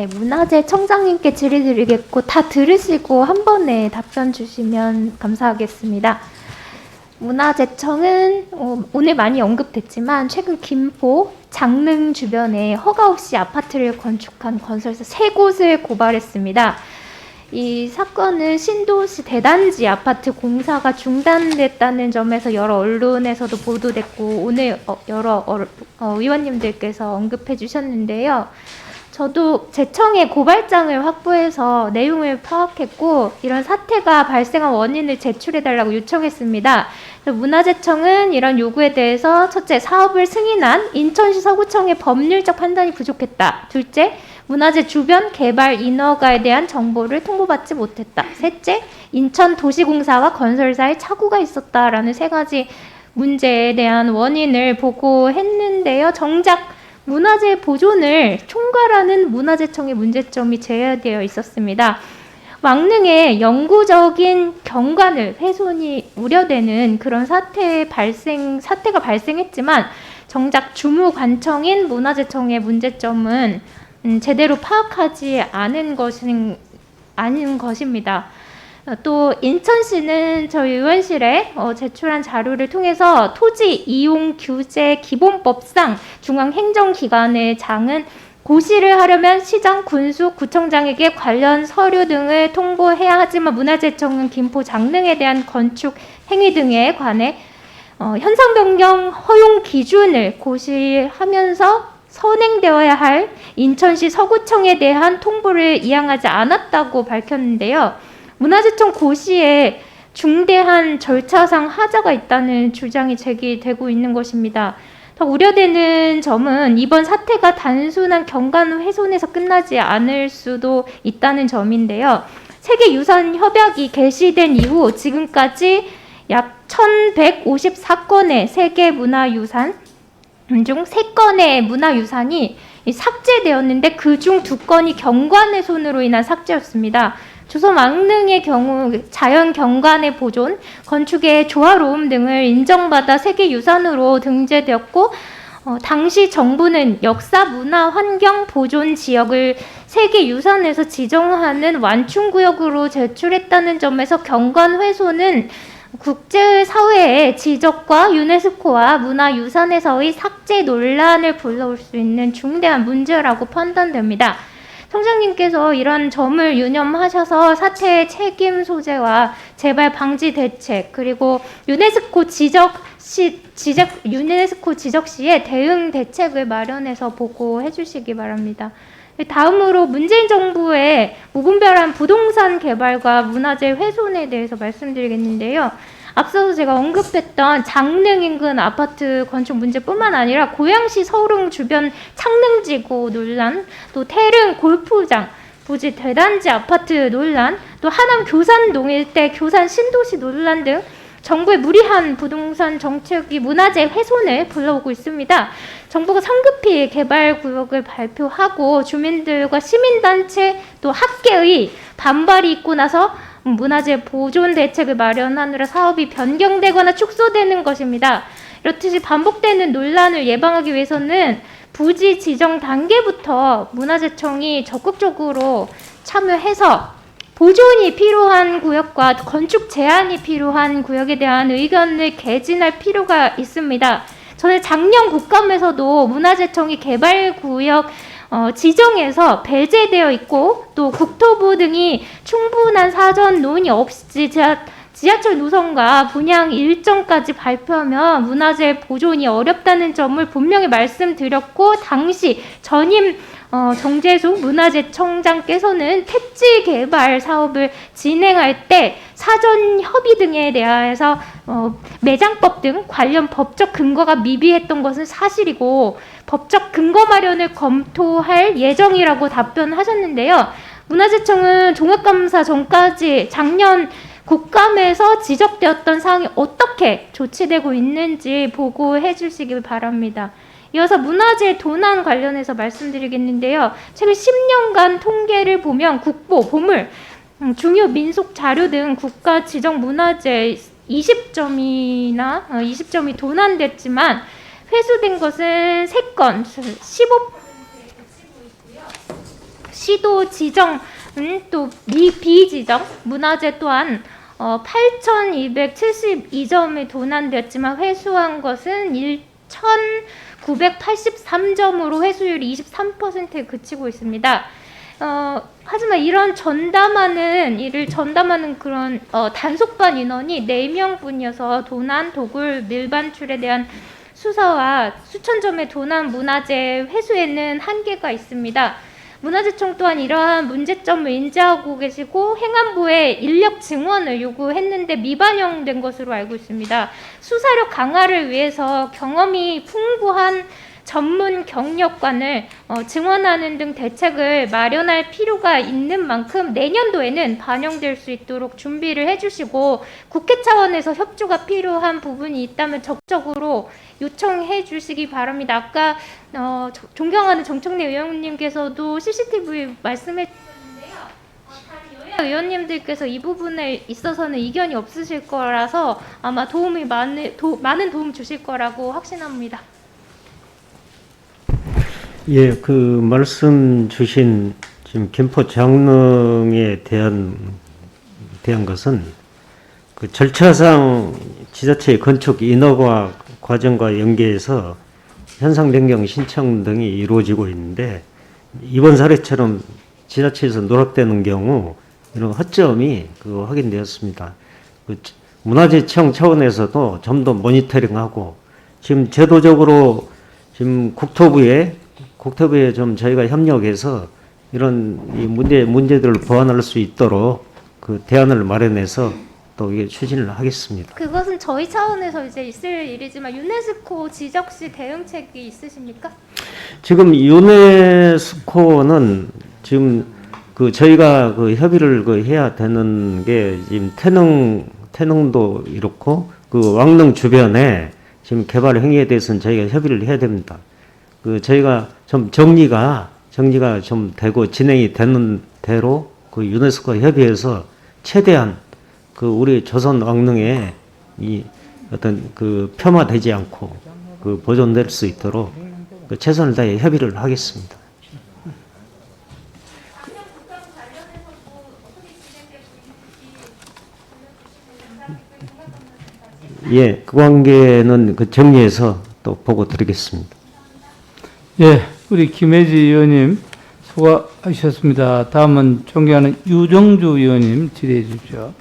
네, 문화재 청장님께 질의드리겠고 다 들으시고 한 번에 답변 주시면 감사하겠습니다. 문화재청은 오늘 많이 언급됐지만 최근 김포, 장릉 주변에 허가 없이 아파트를 건축한 건설사 3곳을 고발했습니다. 이 사건은 신도시 대단지 아파트 공사가 중단됐다는 점에서 여러 언론에서도 보도됐고 오늘 여러 의원님들께서 언급해 주셨는데요. 저도 제청에 고발장을 확보해서 내용을 파악했고 이런 사태가 발생한 원인을 제출해달라고 요청했습니다. 문화재청은 이런 요구에 대해서 첫째, 사업을 승인한 인천시 서구청의 법률적 판단이 부족했다. 둘째, 문화재 주변 개발 인허가에 대한 정보를 통보받지 못했다. 셋째, 인천도시공사와 건설사의 착오가 있었다라는 3가지 문제에 대한 원인을 보고했는데요. 정작 문화재 보존을 총괄하는 문화재청의 문제점이 제기되어 있었습니다. 왕릉의 영구적인 경관을 훼손이 우려되는 그런 사태가 발생했지만 정작 주무관청인 문화재청의 문제점은 제대로 파악하지 않은 것입니다. 또 인천시는 저희 의원실에 제출한 자료를 통해서 토지 이용 규제 기본법상 중앙행정기관의 장은 고시를 하려면 시장, 군수, 구청장에게 관련 서류 등을 통보해야 하지만 문화재청은 김포 장릉에 대한 건축 행위 등에 관해 현상 변경 허용 기준을 고시하면서 선행되어야 할 인천시 서구청에 대한 통보를 이행하지 않았다고 밝혔는데요. 문화재청 고시에 중대한 절차상 하자가 있다는 주장이 제기되고 있는 것입니다. 더 우려되는 점은 이번 사태가 단순한 경관 훼손에서 끝나지 않을 수도 있다는 점인데요. 세계유산 협약이 개시된 이후 지금까지 약 1154건의 세계문화유산 중 3건의 문화유산이 삭제되었는데 그중 2건이 경관훼손으로 인한 삭제였습니다. 조선 왕릉의 경우 자연 경관의 보존, 건축의 조화로움 등을 인정받아 세계유산으로 등재되었고 당시 정부는 역사, 문화, 환경 보존 지역을 세계유산에서 지정하는 완충구역으로 제출했다는 점에서 경관훼손은 국제사회의 지적과 유네스코와 문화유산에서의 삭제 논란을 불러올 수 있는 중대한 문제라고 판단됩니다. 청장님께서 이런 점을 유념하셔서 사태의 책임 소재와 재발 방지 대책 그리고 유네스코 지적 시에 대응 대책을 마련해서 보고해 주시기 바랍니다. 다음으로 문재인 정부의 무분별한 부동산 개발과 문화재 훼손에 대해서 말씀드리겠는데요. 앞서서 제가 언급했던 장릉 인근 아파트 건축 문제뿐만 아니라 고양시 서릉 주변 창릉지구 논란, 또 태릉 골프장, 부지 대단지 아파트 논란, 또 하남 교산동 일대 교산 신도시 논란 등 정부의 무리한 부동산 정책이 문화재 훼손을 불러오고 있습니다. 정부가 성급히 개발구역을 발표하고 주민들과 시민단체 또 학계의 반발이 있고 나서 문화재 보존 대책을 마련하느라 사업이 변경되거나 축소되는 것입니다. 이렇듯이 반복되는 논란을 예방하기 위해서는 부지 지정 단계부터 문화재청이 적극적으로 참여해서 보존이 필요한 구역과 건축 제한이 필요한 구역에 대한 의견을 개진할 필요가 있습니다. 저는 작년 국감에서도 문화재청이 개발구역 지정에서 배제되어 있고 또 국토부 등이 충분한 사전 논의 없이 지하철 노선과 분양 일정까지 발표하면 문화재 보존이 어렵다는 점을 분명히 말씀드렸고 당시 전임 정재숙 문화재청장께서는 택지 개발 사업을 진행할 때 사전 협의 등에 대해서 매장법 등 관련 법적 근거가 미비했던 것은 사실이고 법적 근거 마련을 검토할 예정이라고 답변하셨는데요. 문화재청은 종합감사 전까지 작년 국감에서 지적되었던 사항이 어떻게 조치되고 있는지 보고해 주시기 바랍니다. 이어서 문화재 도난 관련해서 말씀드리겠는데요. 최근 10년간 통계를 보면 국보, 보물, 중요 민속 자료 등 국가 지정 문화재 20점이 도난됐지만 회수된 것은 3건, 시도 지정 또 비지정 문화재 또한 8,272점이 도난되었지만 회수한 것은 1,983점으로 회수율이 23%에 그치고 있습니다. 하지만 이런 이를 전담하는 그런 단속반 인원이 4명뿐이어서 도난, 도굴, 밀반출에 대한 수사와 수천 점의 도난 문화재 회수에는 한계가 있습니다. 문화재청 또한 이러한 문제점을 인지하고 계시고 행안부에 인력 증원을 요구했는데 미반영된 것으로 알고 있습니다. 수사력 강화를 위해서 경험이 풍부한 전문 경력관을 증원하는 등 대책을 마련할 필요가 있는 만큼 내년도에는 반영될 수 있도록 준비를 해주시고 국회 차원에서 협조가 필요한 부분이 있다면 적극적으로 요청해 주시기 바랍니다. 아까 존경하는 정청래 의원님께서도 CCTV 말씀해 주셨는데요. 다른 여야 의원님들께서 이 부분에 있어서는 이견이 없으실 거라서 아마 많은 도움 주실 거라고 확신합니다. 예, 그 말씀 주신 지금 김포 장릉에 대한 것은 그 절차상 지자체의 건축 인허가 과정과 연계해서 현상 변경 신청 등이 이루어지고 있는데 이번 사례처럼 지자체에서 누락되는 경우 이런 허점이 확인되었습니다. 문화재청 차원에서도 좀 더 모니터링하고 지금 제도적으로 지금 국토부에 좀 저희가 협력해서 이런 이 문제들을 보완할 수 있도록 대안을 마련해서 또 이게 추진을 하겠습니다. 그것은 저희 차원에서 이제 있을 일이지만 유네스코 지적 시 대응책이 있으십니까? 지금 유네스코는 지금 저희가 협의를 해야 되는 게 지금 태릉도 이렇고 왕릉 주변에 지금 개발 행위에 대해서는 저희가 협의를 해야 됩니다. 저희가 좀 정리가 좀 되고 진행이 되는 대로 유네스코 협의해서 최대한 우리 조선 왕릉에 이 어떤 폄하되지 않고 보존될 수 있도록 최선을 다해 협의를 하겠습니다. 예, 그 관계는 정리해서 또 보고 드리겠습니다. 예, 우리 김혜지 의원님 수고하셨습니다. 다음은 존경하는 유정주 의원님 질의해 주십시오.